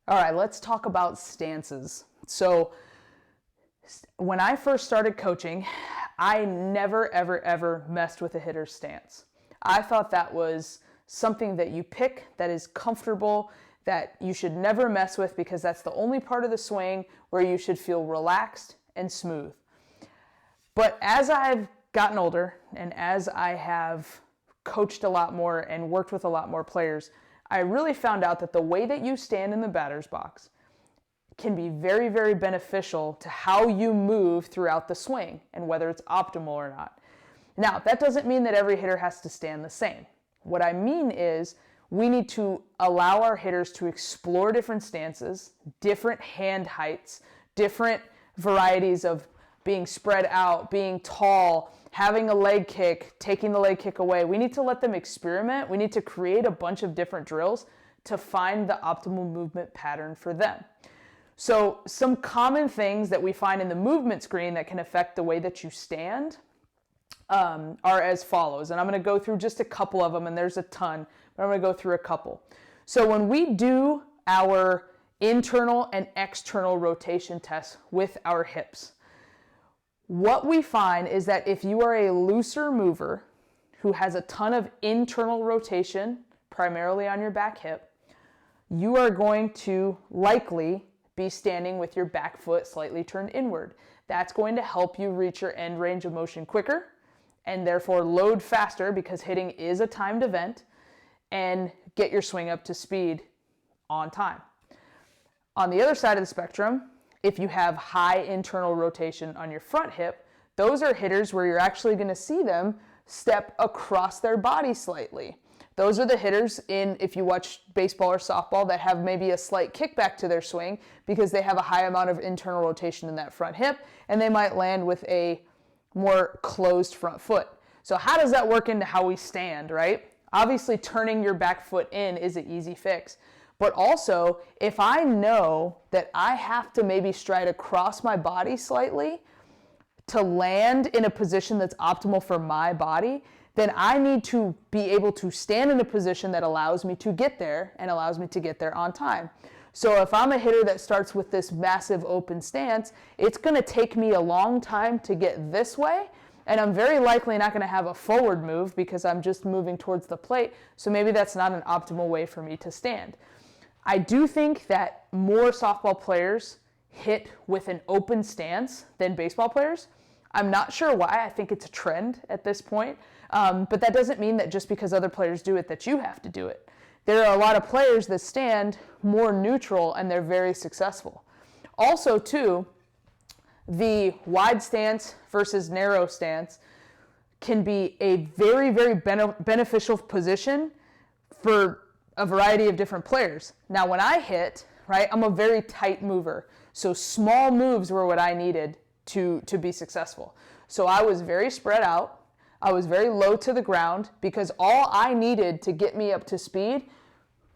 All right, let's talk about stances. So when I first started coaching, I never, ever, ever messed with a hitter's stance. I thought that was something that you pick that is comfortable, that you should never mess with because that's the only part of the swing where you should feel relaxed and smooth. But as I've gotten older and as I have coached a lot more and worked with a lot more players, I really found out that the way that you stand in the batter's box can be very, very beneficial to how you move throughout the swing and whether it's optimal or not. Now, that doesn't mean that every hitter has to stand the same. What I mean is we need to allow our hitters to explore different stances, different hand heights, different varieties of being spread out, being tall, having a leg kick, taking the leg kick away. We need to let them experiment. We need to create a bunch of different drills to find the optimal movement pattern for them. So some common things that we find in the movement screen that can affect the way that you stand are as follows. And I'm going to go through just a couple of them, and there's a ton, but I'm going to go through a couple. So when we do our internal and external rotation tests with our hips, what we find is that if you are a looser mover who has a ton of internal rotation, primarily on your back hip, you are going to likely be standing with your back foot slightly turned inward. That's going to help you reach your end range of motion quicker and therefore load faster because hitting is a timed event and get your swing up to speed on time. On the other side of the spectrum, if you have high internal rotation on your front hip, those are hitters where you're actually going to see them step across their body slightly. Those are the hitters if you watch baseball or softball, that have maybe a slight kickback to their swing because they have a high amount of internal rotation in that front hip, and they might land with a more closed front foot. So how does that work into how we stand, right? Obviously, turning your back foot in is an easy fix. But also, if I know that I have to maybe stride across my body slightly to land in a position that's optimal for my body, then I need to be able to stand in a position that allows me to get there and allows me to get there on time. So if I'm a hitter that starts with this massive open stance, it's going to take me a long time to get this way, and I'm very likely not going to have a forward move because I'm just moving towards the plate, so maybe that's not an optimal way for me to stand. I do think that more softball players hit with an open stance than baseball players. I'm not sure why. I think it's a trend at this point. But that doesn't mean that just because other players do it that you have to do it. There are a lot of players that stand more neutral and they're very successful. Also, too, the wide stance versus narrow stance can be a very, very beneficial position for a variety of different players. Now, when I hit, right, I'm a very tight mover. So small moves were what I needed to be successful. So I was very spread out. I was very low to the ground because all I needed to get me up to speed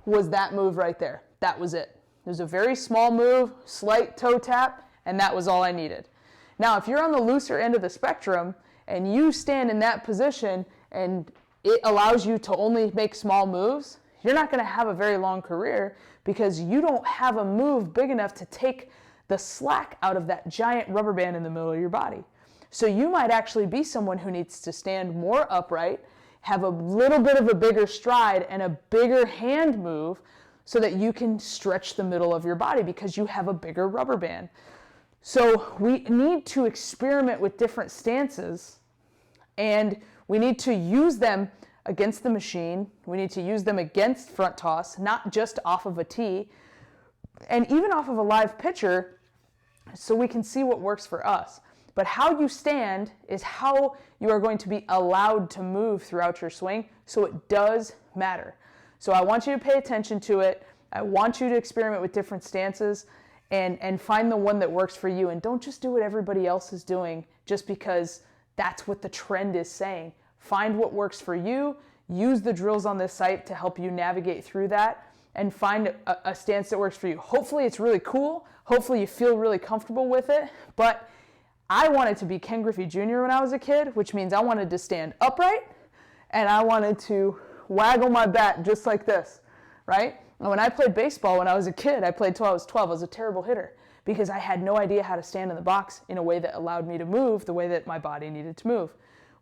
was that move right there. That was it. It was a very small move, slight toe tap, and that was all I needed. Now, if you're on the looser end of the spectrum and you stand in that position and it allows you to only make small moves, you're not going to have a very long career because you don't have a move big enough to take the slack out of that giant rubber band in the middle of your body. So you might actually be someone who needs to stand more upright, have a little bit of a bigger stride and a bigger hand move so that you can stretch the middle of your body because you have a bigger rubber band. So we need to experiment with different stances, and we need to use them against the machine. We need to use them against front toss, not just off of a tee, and even off of a live pitcher, so we can see what works for us. But how you stand is how you are going to be allowed to move throughout your swing, so it does matter. So I want you to pay attention to it. I want you to experiment with different stances and find the one that works for you. And don't just do what everybody else is doing just because that's what the trend is saying. Find what works for you. Use the drills on this site to help you navigate through that and find a stance that works for you. Hopefully it's really cool. Hopefully you feel really comfortable with it. But I wanted to be Ken Griffey Jr. when I was a kid, which means I wanted to stand upright and I wanted to waggle my bat just like this, right? And when I played baseball when I was a kid, I played till I was 12. I was a terrible hitter because I had no idea how to stand in the box in a way that allowed me to move the way that my body needed to move.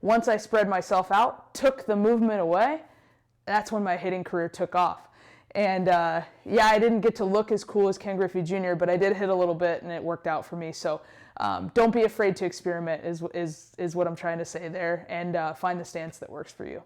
Once I spread myself out, took the movement away, that's when my hitting career took off. And yeah, I didn't get to look as cool as Ken Griffey Jr., but I did hit a little bit and it worked out for me. So don't be afraid to experiment is what I'm trying to say there, and find the stance that works for you.